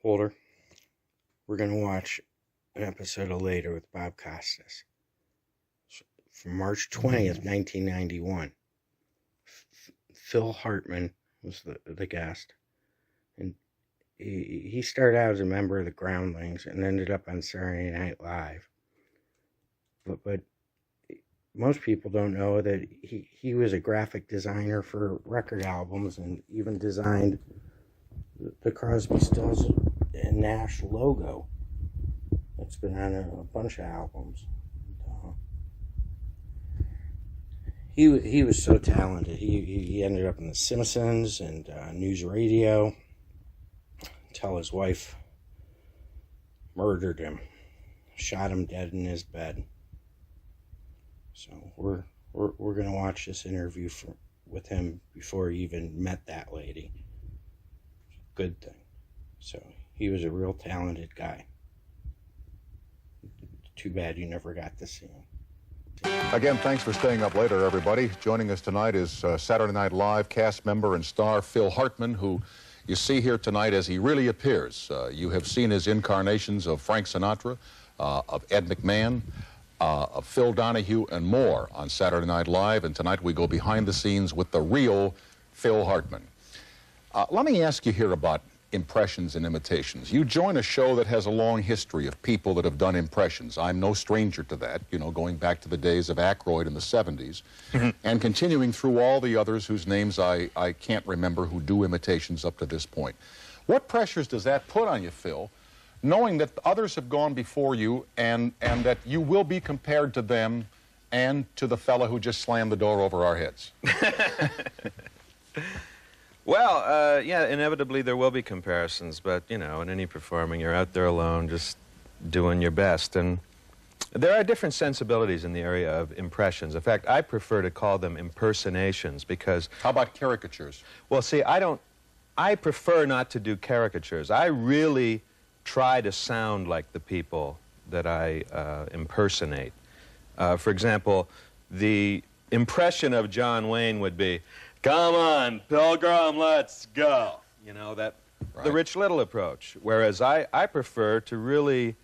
Holder, we're going to watch an episode of Later with Bob Costas from March 20th, 1991. Phil Hartman was the guest, and he started out as a member of the Groundlings and ended up on Saturday Night Live. But most people don't know that he was a graphic designer for record albums and even designed the Crosby, Stills and Nash logo. It's been on a bunch of albums. He was so talented. He ended up in The Simpsons and news radio until his wife murdered him, shot him dead in his bed. So we're gonna watch this interview with him before he even met that lady. Good thing. So he was a real talented guy. Too bad you never got to see him. Again, thanks for staying up later, everybody. Joining us tonight is Saturday Night Live cast member and star Phil Hartman, who you see here tonight as he really appears. You have seen his incarnations of Frank Sinatra, of Ed McMahon, of Phil Donahue, and more on Saturday Night Live. And tonight we go behind the scenes with the real Phil Hartman. Let me ask you here about impressions and imitations. You join a show that has a long history of people that have done impressions. I'm no stranger to that, you know, going back to the days of Aykroyd in the 70s, and continuing through all the others whose names I can't remember who do imitations up to this point. What pressures does that put on you, Phil, knowing that others have gone before you and that you will be compared to them and to the fella who just slammed the door over our heads? Well, yeah, inevitably there will be comparisons, but, you know, in any performing, you're out there alone just doing your best. And there are different sensibilities in the area of impressions. In fact, I prefer to call them impersonations because... How about caricatures? Well, see, I prefer not to do caricatures. I really try to sound like the people that I impersonate. For example, the impression of John Wayne would be, "Come on, Pilgrim, let's go." You know, that the Rich Little approach. Whereas I prefer to really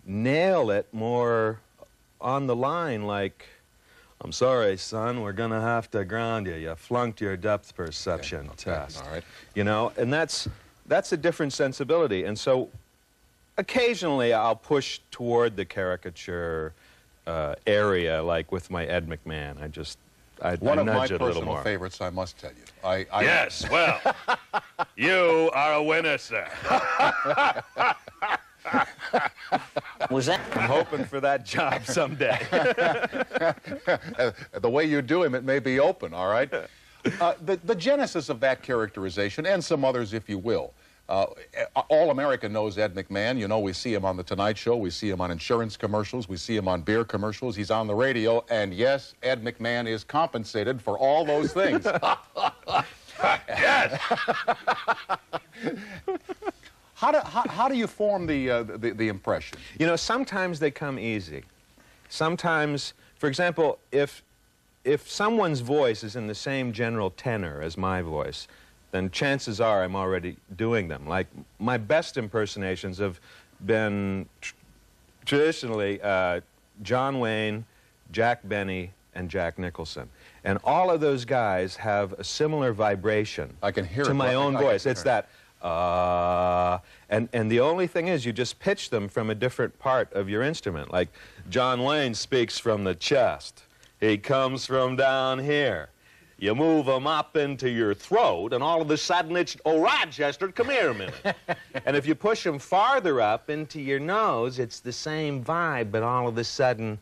nail it more on the line, like, "I'm sorry, son, we're going to have to ground you. You flunked your depth perception test." All right. You know, and that's a different sensibility. And so occasionally I'll push toward the caricature area, like with my Ed McMahon. One of my nudge it a little personal more. favorites, I must tell you. Yes, well, you are a winner, sir. Was that? I'm hoping for that job someday. The way you do him, it may be open, all right? The genesis of that characterization, and some others, if you will. All America knows Ed McMahon. You know, we see him on The Tonight Show. We see him on insurance commercials. We see him on beer commercials. He's on the radio. And yes, Ed McMahon is compensated for all those things. Yes! How do you form the impression? You know, sometimes they come easy. Sometimes, for example, if someone's voice is in the same general tenor as my voice, then chances are I'm already doing them. Like, my best impersonations have been traditionally John Wayne, Jack Benny, and Jack Nicholson. And all of those guys have a similar vibration. I can hear to it. my own voice. It's that, and the only thing is you just pitch them from a different part of your instrument. Like, John Wayne speaks from the chest. He comes from down here. You move them up into your throat, and all of a sudden it's, "Oh, Rochester, come here a minute." And if you push them farther up into your nose, it's the same vibe, but all of a sudden,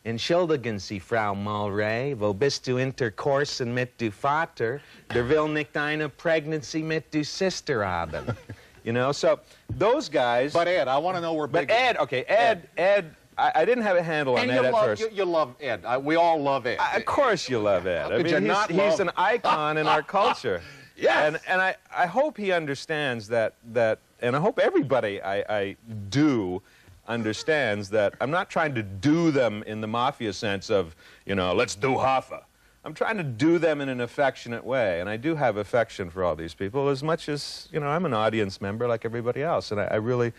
"Entschuldigen Sie, Frau Mulray, wo bist du intercoursen mit du Vater? Der will nicht eine Pregnancy mit du Sister haben." You know, so those guys... But Ed, I want to know where big... But Ed, okay, Ed, I didn't have a handle on that at first. You love Ed. We all love Ed. Of course you love Ed. I mean, he's an icon in our culture. Yes. And I hope he understands that, and I hope everybody I do understands that I'm not trying to do them in the mafia sense of, you know, let's do Hoffa. I'm trying to do them in an affectionate way, and I do have affection for all these people as much as, you know, I'm an audience member like everybody else, and I really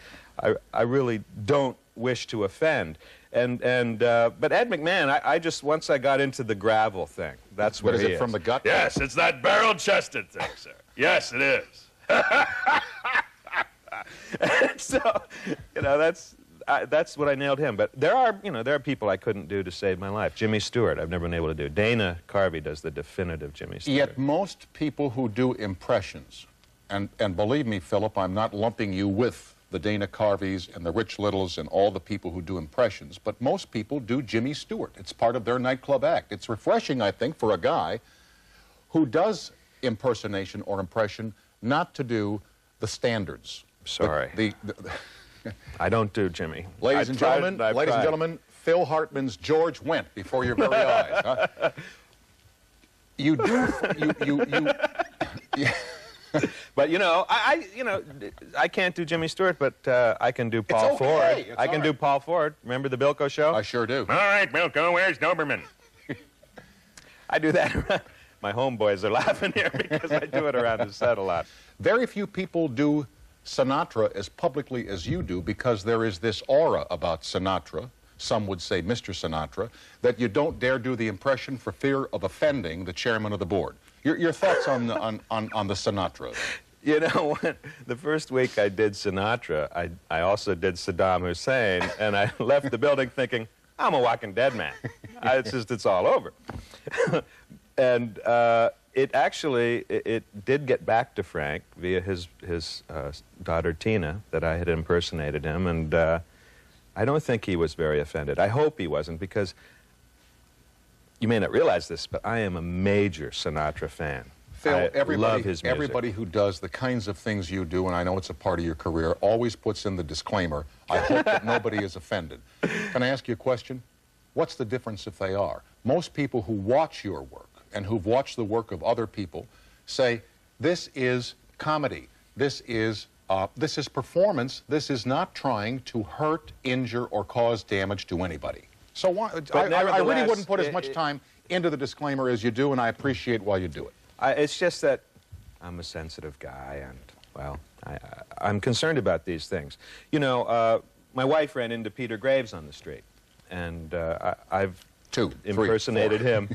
don't wish to offend. But Ed McMahon, I just, once I got into the gravel thing, that's where What is he it, from the gut? Yes, it's that barrel-chested thing, sir. Yes, it is. So, you know, that's what I nailed him. But there are, you know, there are people I couldn't do to save my life. Jimmy Stewart, I've never been able to do. Dana Carvey does the definitive Jimmy Stewart. Yet most people who do impressions, and believe me, Philip, I'm not lumping you with the Dana Carveys and the Rich Littles and all the people who do impressions, but most people do Jimmy Stewart. It's part of their nightclub act. It's refreshing, I think, for a guy who does impersonation or impression not to do the standards. Sorry. I don't do Jimmy. Ladies and gentlemen, Phil Hartman's George Wendt before your very eyes. Huh? You do, But you know, I can't do Jimmy Stewart, but I can do Paul Ford. I can do Paul Ford. Remember the Bilko show? I sure do. All right, Bilko, where's Doberman? I do that. My homeboys are laughing here because I do it around the set a lot. Very few people do Sinatra as publicly as you do because there is this aura about Sinatra, some would say Mr. Sinatra, that you don't dare do the impression for fear of offending the chairman of the board. Your thoughts on the Sinatra? You know, the first week I did Sinatra, I also did Saddam Hussein, and I left the building thinking, I'm a walking dead man. It's all over. And it did get back to Frank via his daughter Tina that I had impersonated him, and I don't think he was very offended. I hope he wasn't, because you may not realize this, but I am a major Sinatra fan. Phil, I love his music. Everybody who does the kinds of things you do, and I know it's a part of your career, always puts in the disclaimer, I hope that nobody is offended. Can I ask you a question? What's the difference if they are? Most people who watch your work and who've watched the work of other people say, this is comedy, this is performance, this is not trying to hurt, injure, or cause damage to anybody. So why, I really wouldn't put as much time into the disclaimer as you do, and I appreciate why you do it. It's just that I'm a sensitive guy, and, well, I'm concerned about these things. You know, my wife ran into Peter Graves on the street, and I've impersonated him,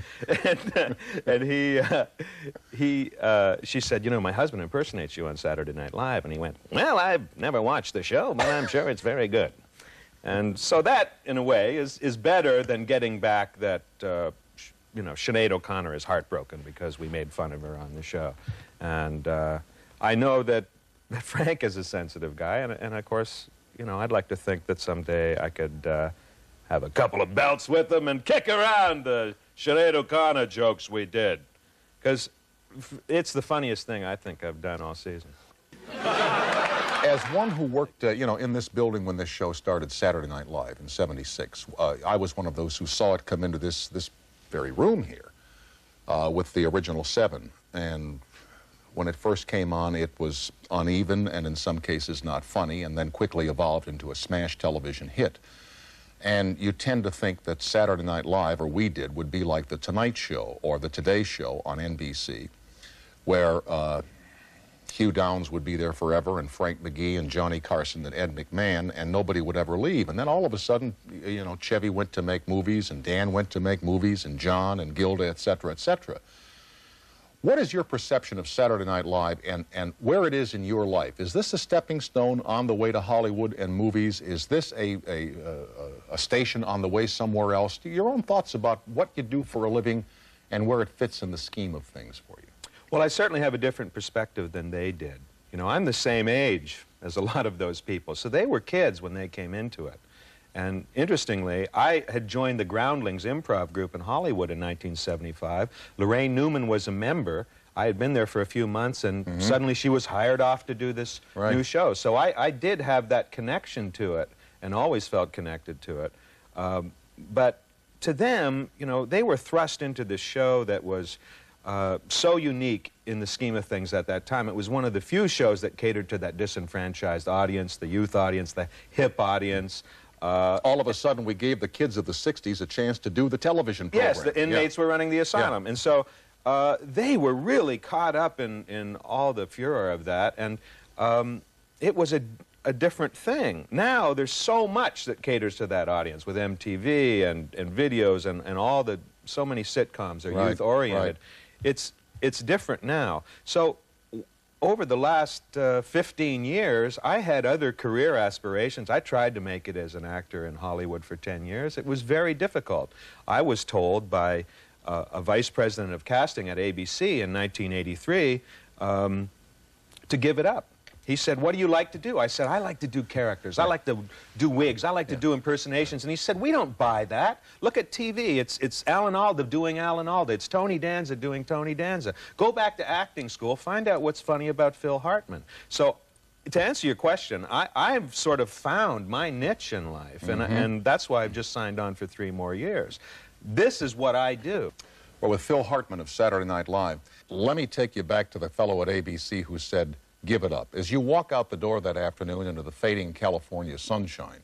and she said, you know, my husband impersonates you on Saturday Night Live, and he went, well, I've never watched the show, but I'm sure it's very good. And so that, in a way, is better than getting back that, you know, Sinead O'Connor is heartbroken because we made fun of her on the show. And I know that Frank is a sensitive guy, and of course, you know, I'd like to think that someday I could have a couple of belts with him and kick around the Sinead O'Connor jokes we did. Because it's the funniest thing I think I've done all season. As one who worked, you know, in this building when this show started, Saturday Night Live in '76, I was one of those who saw it come into this very room here with the original 7. And when it first came on, it was uneven and in some cases not funny, and then quickly evolved into a smash television hit. And you tend to think that Saturday Night Live, or we did, would be like The Tonight Show or The Today Show on NBC, where Hugh Downs would be there forever, and Frank McGee and Johnny Carson and Ed McMahon, and nobody would ever leave. And then all of a sudden, you know, Chevy went to make movies, and Dan went to make movies, and John and Gilda, etc., etc. What is your perception of Saturday Night Live and where it is in your life? Is this a stepping stone on the way to Hollywood and movies? Is this a station on the way somewhere else? Your own thoughts about what you do for a living and where it fits in the scheme of things for you. Well, I certainly have a different perspective than they did. You know, I'm the same age as a lot of those people, so they were kids when they came into it. And interestingly, I had joined the Groundlings improv group in Hollywood in 1975. Lorraine Newman was a member. I had been there for a few months, and suddenly she was hired off to do this new show. So I did have that connection to it and always felt connected to it. But to them, you know, they were thrust into this show that was so unique in the scheme of things at that time. It was one of the few shows that catered to that disenfranchised audience, the youth audience, the hip audience. All of a sudden, we gave the kids of the 60s a chance to do the television program. Yes, the inmates were running the asylum. And so they were really caught up in all the furor of that, and it was a different thing. Now there's so much that caters to that audience with MTV and videos and all the, so many sitcoms are youth-oriented. It's different now. So over the last 15 years, I had other career aspirations. I tried to make it as an actor in Hollywood for 10 years. It was very difficult. I was told by a vice president of casting at ABC in 1983 to give it up. He said, "What do you like to do?" I said, "I like to do characters. I like to do wigs. I like to do impersonations." And he said, "We don't buy that. Look at TV. It's Alan Alda doing Alan Alda. It's Tony Danza doing Tony Danza. Go back to acting school. Find out what's funny about Phil Hartman." So to answer your question, I've sort of found my niche in life, and that's why I've just signed on for 3 more years. This is what I do. Well, with Phil Hartman of Saturday Night Live, let me take you back to the fellow at ABC who said, "Give it up." As you walk out the door that afternoon into the fading California sunshine,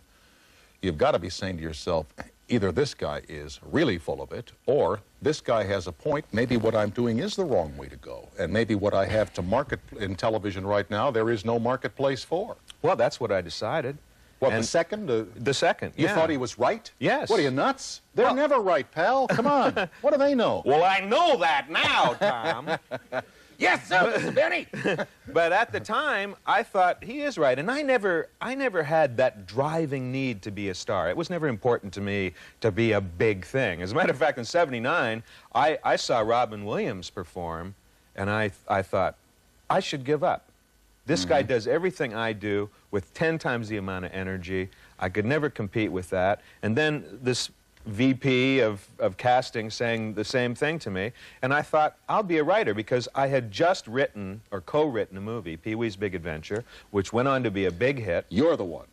you've got to be saying to yourself, either this guy is really full of it, or this guy has a point. Maybe what I'm doing is the wrong way to go. And maybe what I have to market in television right now, there is no marketplace for. Well, that's what I decided. What, And the second? The second, You yeah. thought he was right? Yes. What, are you nuts? They're Well- never right, pal. Come on. What do they know? Well, I know that now, Tom. Yes, sir, Mr. Benny. But at the time, I thought, he is right. And I never had that driving need to be a star. It was never important to me to be a big thing. As a matter of fact, in '79, I saw Robin Williams perform, and I thought, I should give up. This guy does everything I do with 10 times the amount of energy. I could never compete with that. And then this VP of casting saying the same thing to me, and I thought, I'll be a writer, because I had just written or co-written a movie, Pee-wee's Big Adventure, which went on to be a big hit. You're the one.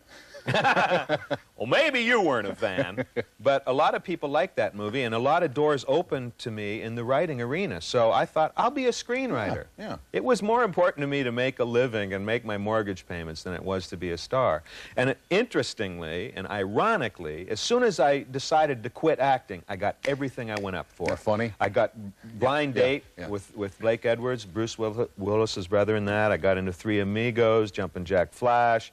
Well, maybe you weren't a fan, but a lot of people liked that movie, and a lot of doors opened to me in the writing arena. So I thought, I'll be a screenwriter. Yeah. It was more important to me to make a living and make my mortgage payments than it was to be a star. And interestingly and ironically, as soon as I decided to quit acting, I got everything I went up for. Isn't that funny? I got Blind Date yeah. with Blake Edwards, Bruce Willis's brother in that. I got into Three Amigos, Jumpin' Jack Flash.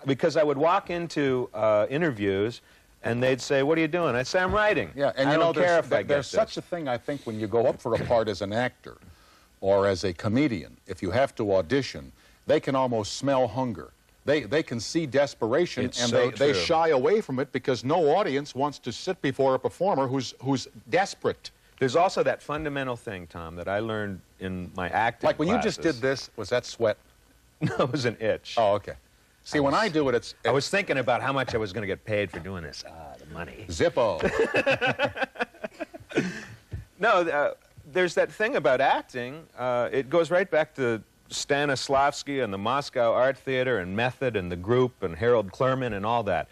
Because I would walk into interviews, and they'd say, "What are you doing?" I'd say, "I'm writing." Yeah, and I you know, don't care if I get there's such a thing, I think, when you go up for a part as an actor or as a comedian, if you have to audition, they can almost smell hunger. They can see desperation, It's and so they true. shy away from it because no audience wants to sit before a performer who's desperate. There's also that fundamental thing, Tom, that I learned in my acting Like when you just did classes. this, was that sweat? No, it was an itch. Oh, okay. See, when I do it, I was thinking about how much I was going to get paid for doing this. The money. Zippo. No, there's that thing about acting. It goes right back to Stanislavski and the Moscow Art Theater and Method and the Group and Harold Clurman and all that.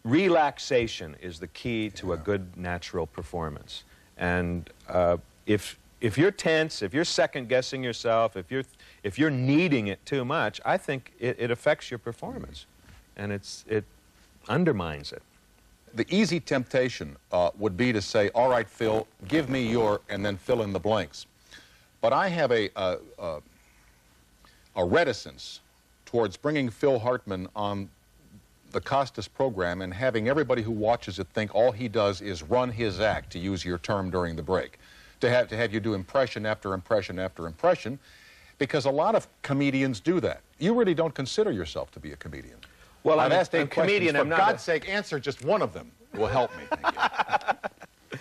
Relaxation is the key to a good natural performance. And if you're tense, if you're second-guessing yourself, if you're needing it too much, I think it affects your performance, and it undermines it. The easy temptation would be to say, "All right, Phil, give me your," and then fill in the blanks. But I have a reticence towards bringing Phil Hartman on the Costas program and having everybody who watches it think all he does is run his act, to use your term during the break, to have you do impression after impression after impression, because a lot of comedians do that. You really don't consider yourself to be a comedian. Well, I've asked I'm 8 a comedian. questions. I'm For not God's sake, answer just one of them. Will help me. Thank you.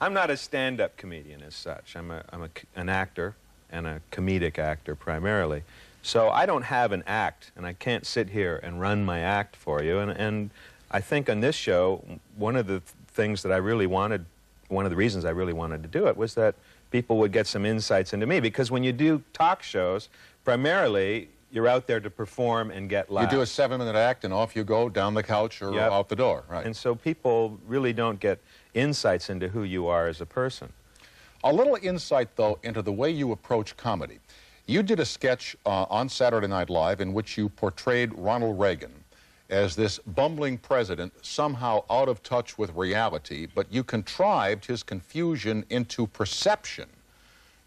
I'm not a stand-up comedian as such. I'm an actor and a comedic actor primarily. So I don't have an act, and I can't sit here and run my act for you. And I think on this show, one of the things that I really wanted, one of the reasons I really wanted to do it was that people would get some insights into me. Because when you do talk shows, primarily, you're out there to perform and get laughs. You do a 7-minute act and off you go, down the couch or Yep. out the door. Right. And so people really don't get insights into who you are as a person. A little insight, though, into the way you approach comedy. You did a sketch on Saturday Night Live in which you portrayed Ronald Reagan as this bumbling president, somehow out of touch with reality, but you contrived his confusion into perception,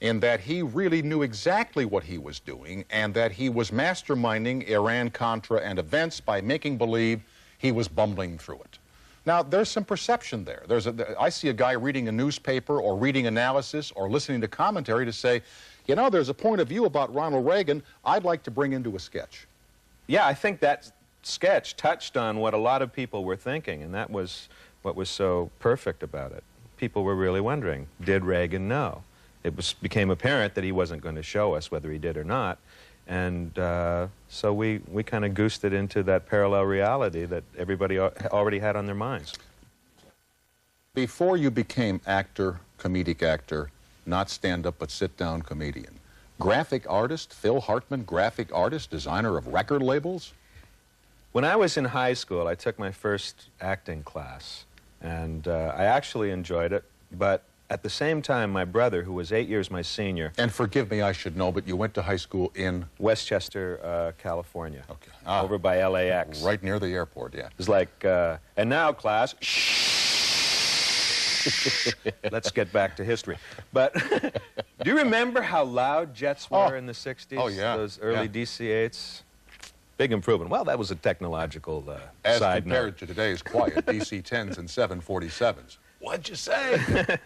in that he really knew exactly what he was doing and that he was masterminding Iran-Contra and events by making believe he was bumbling through it. Now, there's some perception there. I see a guy reading a newspaper or reading analysis or listening to commentary to say, you know, there's a point of view about Ronald Reagan I'd like to bring into a sketch. Yeah, I think that sketch touched on what a lot of people were thinking, and that was what was so perfect about it. People were really wondering, did Reagan know? It became apparent that he wasn't going to show us whether he did or not, and so we kind of goosed it into that parallel reality that everybody already had on their minds. Before you became actor, comedic actor, not stand-up but sit-down comedian, graphic artist, Phil Hartman, graphic artist, designer of record labels? When I was in high school, I took my first acting class, and I actually enjoyed it, but at the same time, my brother, who was 8 years my senior... And forgive me, I should know, but you went to high school in... Westchester, California. Okay. Over by LAX. Right near the airport, yeah. It was like, and now, class, let's get back to history. But do you remember how loud jets were in the 60s? Oh, yeah. Those early DC-8s? Big improvement. Well, that was a technological As side compared note. to today's quiet DC-10s and 747s. What'd you say?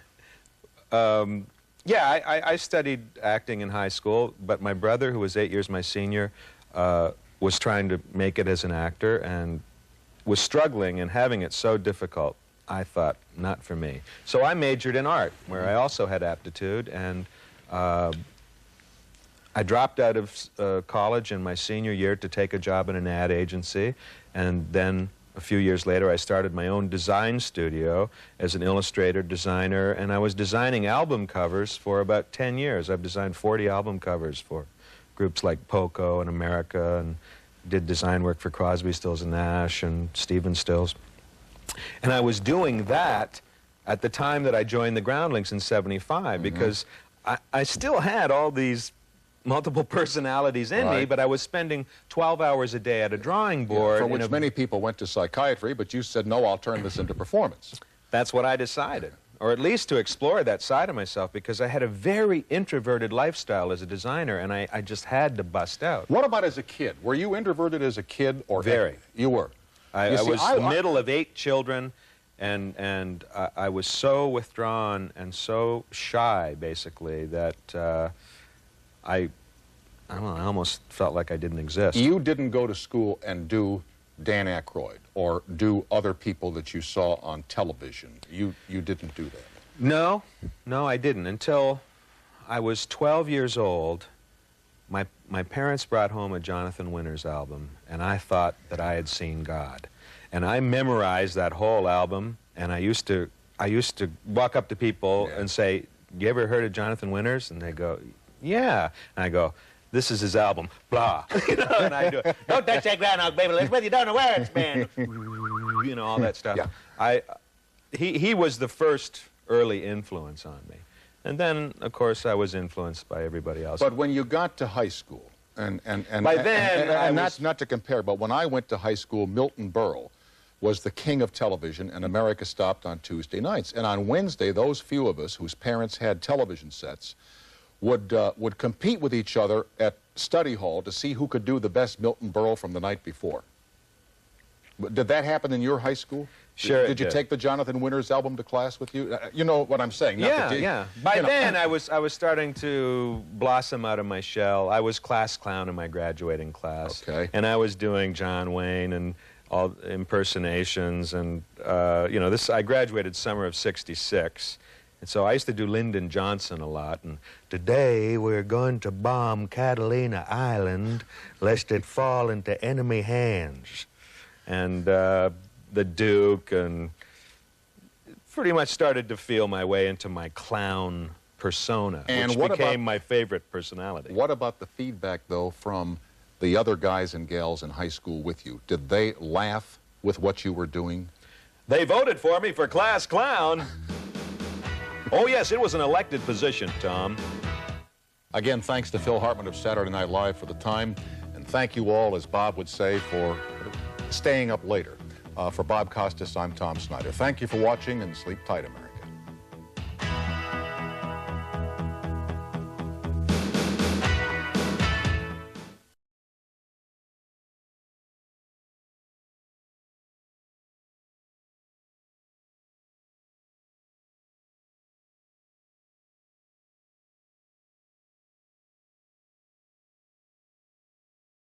Yeah, I studied acting in high school, but my brother, who was 8 years my senior, was trying to make it as an actor and was struggling and having it so difficult. I thought, not for me. So I majored in art, where I also had aptitude, and I dropped out of college in my senior year to take a job in an ad agency, and then a few years later I started my own design studio as an illustrator, designer, and I was designing album covers for about 10 years. I've designed 40 album covers for groups like Poco and America, and did design work for Crosby, Stills and Nash and Stephen Stills. And I was doing that at the time that I joined the Groundlings in '75, because I still had all these multiple personalities in me, but I was spending 12 hours a day at a drawing board. For which many people went to psychiatry, but you said, no, I'll turn this into performance. That's what I decided, or at least to explore that side of myself, because I had a very introverted lifestyle as a designer, and I just had to bust out. What about as a kid? Were you introverted as a kid? Or Very. You were? I was the middle of 8 children, and I was so withdrawn and so shy, basically, that I don't know, I almost felt like I didn't exist. You didn't go to school and do Dan Aykroyd or do other people that you saw on television. You didn't do that. No, I didn't. Until I was 12 years old, my parents brought home a Jonathan Winters album, and I thought that I had seen God. And I memorized that whole album, and I used to walk up to people and say, you ever heard of Jonathan Winters? And they go, yeah. And I go, this is his album, blah. You know, and I do, don't touch that groundhog, baby, Elizabeth, you don't know where it's been. You know, all that stuff. Yeah. He was the first early influence on me. And then, of course, I was influenced by everybody else. But when you got to high school, not to compare, but when I went to high school, Milton Berle was the king of television, and America stopped on Tuesday nights. And on Wednesday, those few of us whose parents had television sets would compete with each other at study hall to see who could do the best Milton Berle from the night before. Did that happen in your high school? Sure. Did you take the Jonathan Winters album to class with you? You know what I'm saying? Yeah. By then, I was starting to blossom out of my shell. I was class clown in my graduating class. Okay. And I was doing John Wayne and all impersonations, and you know, I graduated summer of '66. And so I used to do Lyndon Johnson a lot, and today we're going to bomb Catalina Island lest it fall into enemy hands. And the Duke, and pretty much started to feel my way into my clown persona, and which became my favorite personality. What about the feedback, though, from the other guys and gals in high school with you? Did they laugh with what you were doing? They voted for me for class clown. Oh, yes, it was an elected position, Tom. Again, thanks to Phil Hartman of Saturday Night Live for the time, and thank you all, as Bob would say, for Staying Up Later. For Bob Costas, I'm Tom Snyder. Thank you for watching, and sleep tight, America.